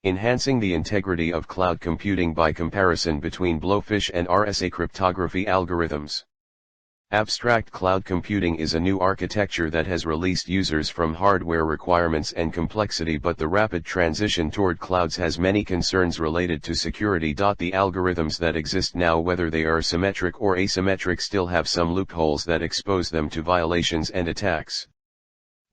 Enhancing the integrity of cloud computing by comparison between Blowfish and RSA cryptography algorithms. Abstract cloud computing is a new architecture that has released users from hardware requirements and complexity, but the rapid transition toward clouds has many concerns related to security. The algorithms that exist now, whether they are symmetric or asymmetric, still have some loopholes that expose them to violations and attacks.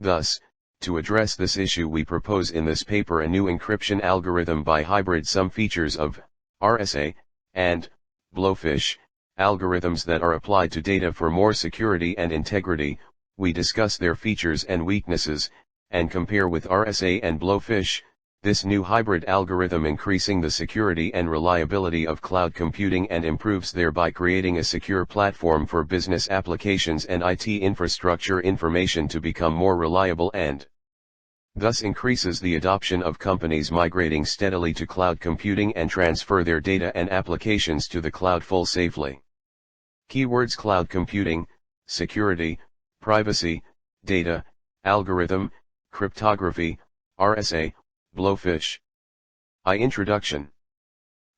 Thus, to address this issue, we propose in this paper a new encryption algorithm by hybrid some features of RSA and Blowfish algorithms that are applied to data for more security and integrity. We discuss their features and weaknesses, and compare with RSA and Blowfish, this new hybrid algorithm increasing the security and reliability of cloud computing and improves thereby creating a secure platform for business applications and IT infrastructure information to become more reliable, and thus increases the adoption of companies migrating steadily to cloud computing and transfer their data and applications to the cloud full safely. Keywords: cloud computing, security, privacy, data, algorithm, cryptography, RSA, Blowfish. Introduction.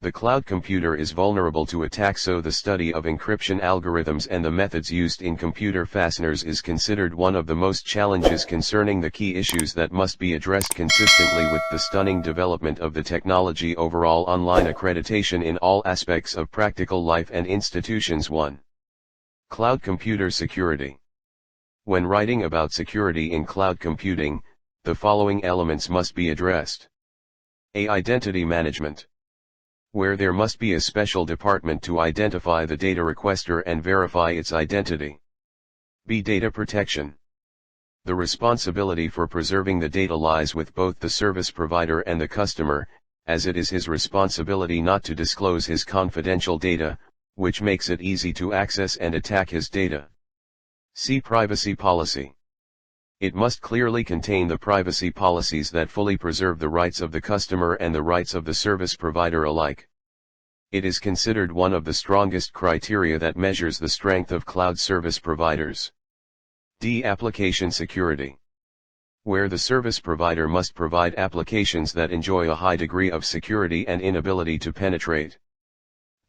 The cloud computer is vulnerable to attack, so the study of encryption algorithms and the methods used in computer fasteners is considered one of the most challenges concerning the key issues that must be addressed consistently with the stunning development of the technology. Overall online accreditation in all aspects of practical life and institutions. 1. Cloud computer security. When writing about security in cloud computing, the following elements must be addressed. A. Identity management, where there must be a special department to identify the data requester and verify its identity. B. Data protection. The responsibility for preserving the data lies with both the service provider and the customer, as it is his responsibility not to disclose his confidential data, which makes it easy to access and attack his data. C. Privacy policy. It must clearly contain the privacy policies that fully preserve the rights of the customer and the rights of the service provider alike. It is considered one of the strongest criteria that measures the strength of cloud service providers. D. Application security, where the service provider must provide applications that enjoy a high degree of security and inability to penetrate.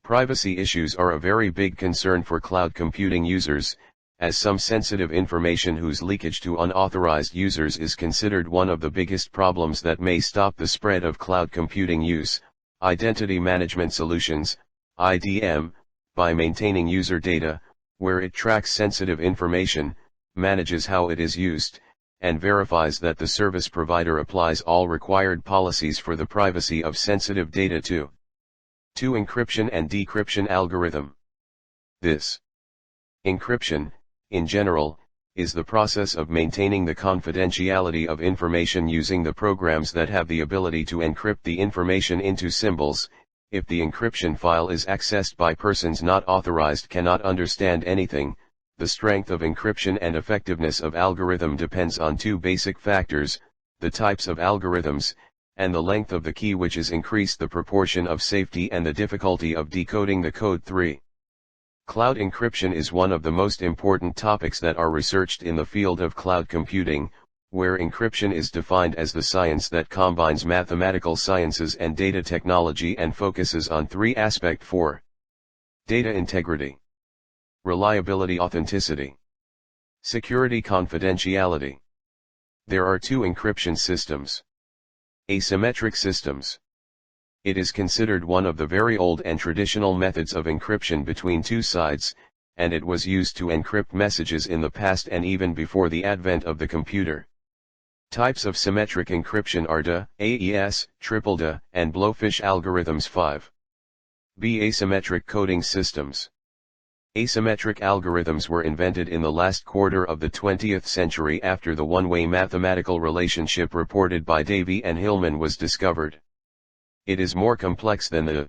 Privacy issues are a very big concern for cloud computing users, as some sensitive information whose leakage to unauthorized users is considered one of the biggest problems that may stop the spread of cloud computing use. Identity management solutions, IDM, by maintaining user data, where it tracks sensitive information, manages how it is used, and verifies that the service provider applies all required policies for the privacy of sensitive data too. 2. Encryption and decryption algorithm. This encryption, in general, is the process of maintaining the confidentiality of information using the programs that have the ability to encrypt the information into symbols. If the encryption file is accessed by persons not authorized, cannot understand anything. The strength of encryption and effectiveness of algorithm depends on two basic factors: the types of algorithms, and the length of the key, which is increased the proportion of safety and the difficulty of decoding the code. 3. Cloud encryption is one of the most important topics that are researched in the field of cloud computing, where encryption is defined as the science that combines mathematical sciences and data technology and focuses on three aspects: 4. Data integrity, reliability, authenticity, security, confidentiality. There are two encryption systems. Asymmetric systems. It is considered one of the very old and traditional methods of encryption between two sides, and it was used to encrypt messages in the past and even before the advent of the computer. Types of symmetric encryption are DA, AES, triple DA, and Blowfish algorithms. 5. B. Asymmetric coding systems. Asymmetric algorithms were invented in the last quarter of the 20th century after the one-way mathematical relationship reported by Davy and Hillman was discovered. It is more complex than the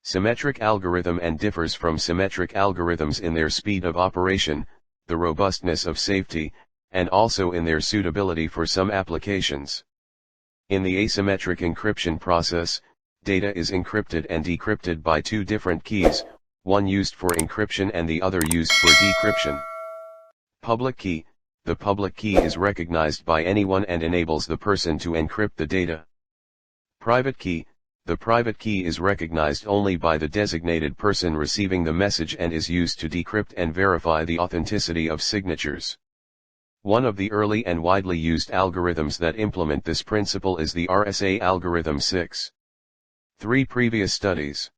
symmetric algorithm and differs from symmetric algorithms in their speed of operation, the robustness of safety, and also in their suitability for some applications. In the asymmetric encryption process, data is encrypted and decrypted by two different keys, one used for encryption and the other used for decryption. Public key. The public key is recognized by anyone and enables the person to encrypt the data. Private key. The private key is recognized only by the designated person receiving the message and is used to decrypt and verify the authenticity of signatures. One of the early and widely used algorithms that implement this principle is the RSA algorithm 6. 3 previous studies.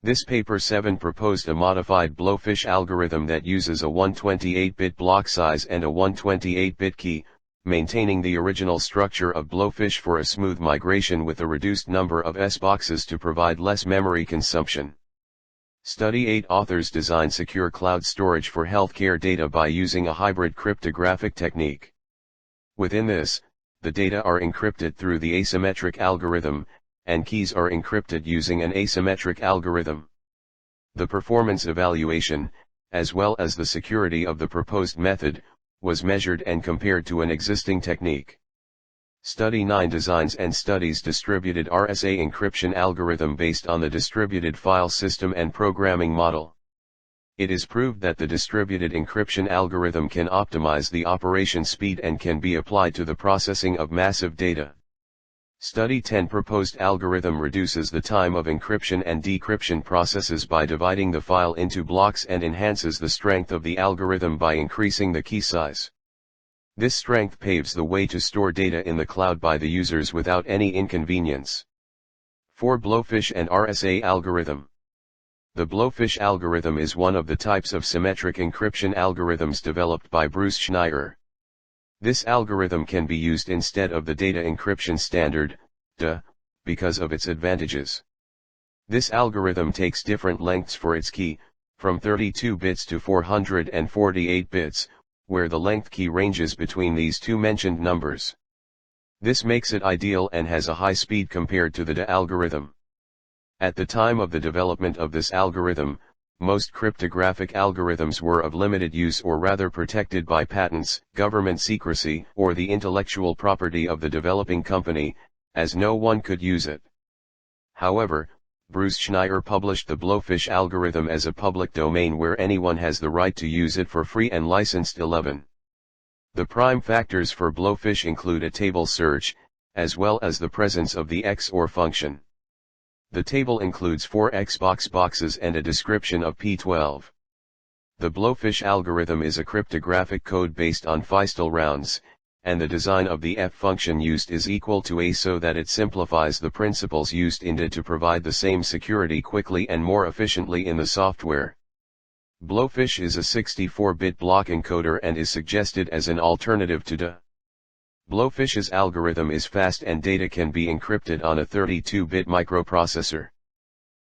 This paper 7 proposed a modified Blowfish algorithm that uses a 128-bit block size and a 128-bit key, maintaining the original structure of Blowfish for a smooth migration with a reduced number of S-boxes to provide less memory consumption. Study 8 authors design secure cloud storage for healthcare data by using a hybrid cryptographic technique. Within this, the data are encrypted through the asymmetric algorithm, and keys are encrypted using an asymmetric algorithm. The performance evaluation, as well as the security of the proposed method, was measured and compared to an existing technique. Study 9 designs and studies distributed RSA encryption algorithm based on the distributed file system and programming model. It is proved that the distributed encryption algorithm can optimize the operation speed and can be applied to the processing of massive data. Study 10 proposed algorithm reduces the time of encryption and decryption processes by dividing the file into blocks and enhances the strength of the algorithm by increasing the key size. This strength paves the way to store data in the cloud by the users without any inconvenience. 4 Blowfish and RSA algorithm. The Blowfish algorithm is one of the types of symmetric encryption algorithms developed by Bruce Schneier. This algorithm can be used instead of the data encryption standard, DE, because of its advantages. This algorithm takes different lengths for its key, from 32 bits to 448 bits, where the length key ranges between these two mentioned numbers. This makes it ideal and has a high speed compared to the DE algorithm. At the time of the development of this algorithm, most cryptographic algorithms were of limited use or rather protected by patents, government secrecy, or the intellectual property of the developing company, as no one could use it. However, Bruce Schneier published the Blowfish algorithm as a public domain where anyone has the right to use it for free and licensed. 11. The prime factors for Blowfish include a table search, as well as the presence of the XOR function. The table includes 4 Xbox boxes and a description of P12. The Blowfish algorithm is a cryptographic code based on Feistel rounds, and the design of the F function used is equal to A so that it simplifies the principles used in DE to provide the same security quickly and more efficiently in the software. Blowfish is a 64-bit block encoder and is suggested as an alternative to DE. Blowfish's algorithm is fast and data can be encrypted on a 32-bit microprocessor.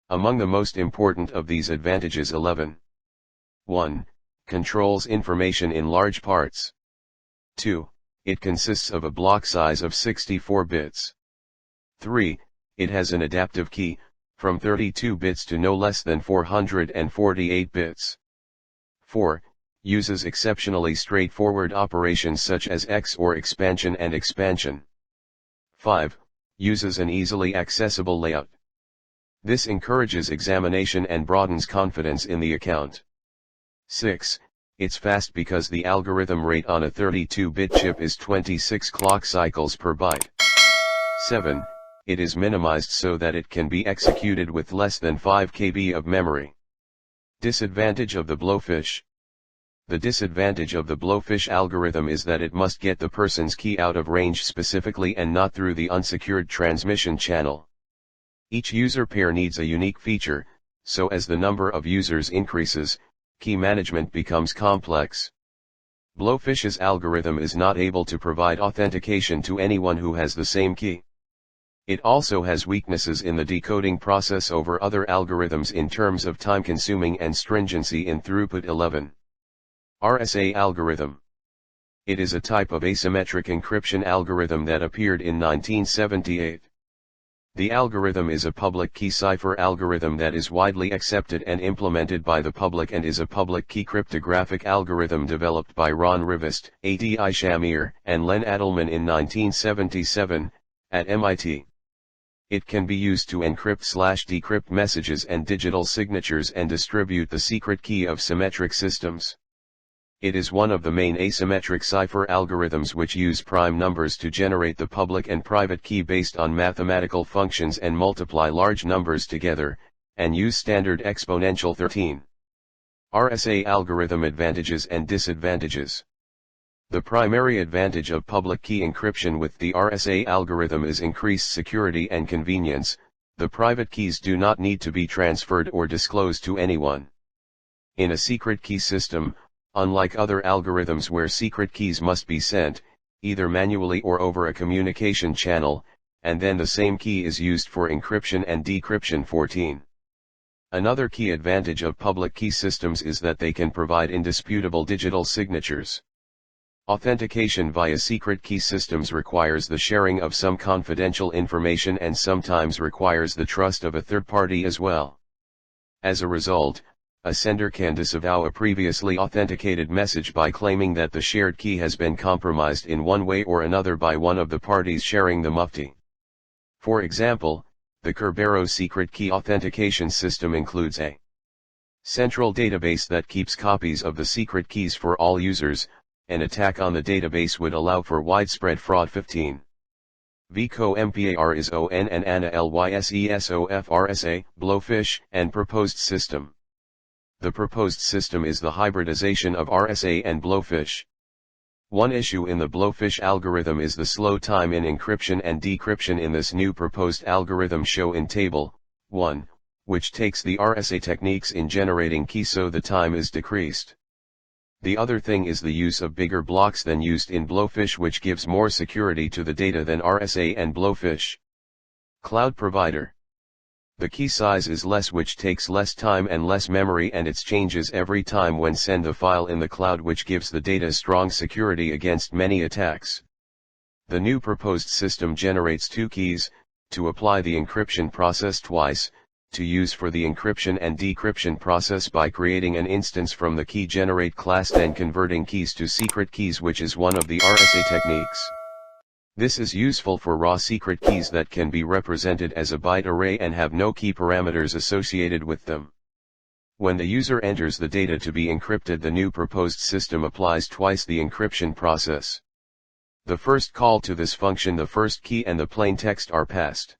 Among the most important of these advantages 11. 1. Controls information in large parts. 2. It consists of a block size of 64 bits. 3. It has an adaptive key, from 32 bits to no less than 448 bits. 4. Uses exceptionally straightforward operations such as XOR expansion and expansion. 5. Uses an easily accessible layout. This encourages examination and broadens confidence in the account. 6. It's fast because the algorithm rate on a 32-bit chip is 26 clock cycles per byte. 7. It is minimized so that it can be executed with less than 5 KB of memory. Disadvantage of the Blowfish. The disadvantage of the Blowfish algorithm is that it must get the person's key out of range specifically and not through the unsecured transmission channel. Each user pair needs a unique feature, so as the number of users increases, key management becomes complex. Blowfish's algorithm is not able to provide authentication to anyone who has the same key. It also has weaknesses in the decoding process over other algorithms in terms of time consuming and stringency in throughput. 11. RSA algorithm. It is a type of asymmetric encryption algorithm that appeared in 1978. The algorithm is a public key cipher algorithm that is widely accepted and implemented by the public and is a public key cryptographic algorithm developed by Ron Rivest, Adi Shamir, and Len Adelman in 1977, at MIT. It can be used to encrypt/decrypt messages and digital signatures and distribute the secret key of symmetric systems. It is one of the main asymmetric cipher algorithms which use prime numbers to generate the public and private key based on mathematical functions and multiply large numbers together, and use standard exponential 13. RSA algorithm advantages and disadvantages. The primary advantage of public key encryption with the RSA algorithm is increased security and convenience. The private keys do not need to be transferred or disclosed to anyone. In a secret key system, unlike other algorithms where secret keys must be sent, either manually or over a communication channel, and then the same key is used for encryption and decryption. 14. Another key advantage of public key systems is that they can provide indisputable digital signatures. Authentication via secret key systems requires the sharing of some confidential information and sometimes requires the trust of a third party as well. As a result, a sender can disavow a previously authenticated message by claiming that the shared key has been compromised in one way or another by one of the parties sharing the mufti. For example, the Kerberos secret key authentication system includes a central database that keeps copies of the secret keys for all users. An attack on the database would allow for widespread fraud. 15. VCO MPAR is ON and ANA LYSESOFRSA, Blowfish, and proposed system. The proposed system is the hybridization of RSA and Blowfish. One issue in the Blowfish algorithm is the slow time in encryption and decryption in this new proposed algorithm shown in Table 1, which takes the RSA techniques in generating keys so the time is decreased. The other thing is the use of bigger blocks than used in Blowfish, which gives more security to the data than RSA and Blowfish. Cloud provider. The key size is less, which takes less time and less memory, and it changes every time when send the file in the cloud, which gives the data strong security against many attacks. The new proposed system generates two keys, to apply the encryption process twice, to use for the encryption and decryption process by creating an instance from the key generate class, then converting keys to secret keys, which is one of the RSA techniques. This is useful for raw secret keys that can be represented as a byte array and have no key parameters associated with them. When the user enters the data to be encrypted, the new proposed system applies twice the encryption process. The first call to this function, the first key and the plain text are passed.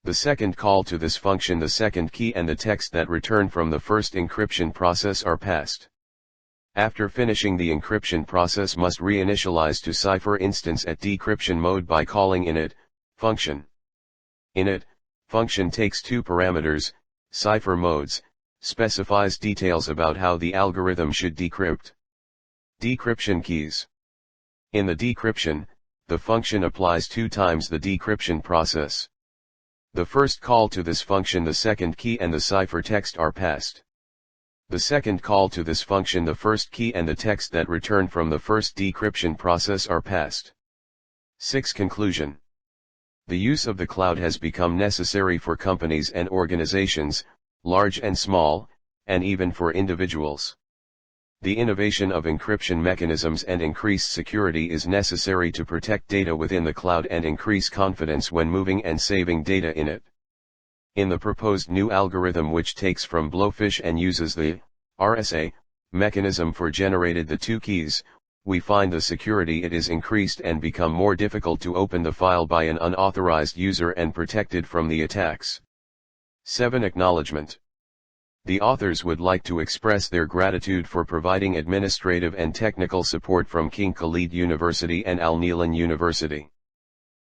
The second call to this function, the second key and the text that return from the first encryption process are passed. After finishing the encryption process must reinitialize to cipher instance at decryption mode by calling init function. Init function takes two parameters, cipher modes, specifies details about how the algorithm should decrypt. Decryption keys. In the decryption, the function applies 2 times the decryption process. The first call to this function, the second key and the cipher text are passed. The second call to this function, the first key and the text that return from the first decryption process are passed. 6. Conclusion. The use of the cloud has become necessary for companies and organizations, large and small, and even for individuals. The innovation of encryption mechanisms and increased security is necessary to protect data within the cloud and increase confidence when moving and saving data in it. In the proposed new algorithm, which takes from Blowfish and uses the RSA mechanism for generated the two keys, we find the security it is increased and become more difficult to open the file by an unauthorized user and protected from the attacks. 7. Acknowledgement. The authors would like to express their gratitude for providing administrative and technical support from King Khalid University and Al Nihlan University.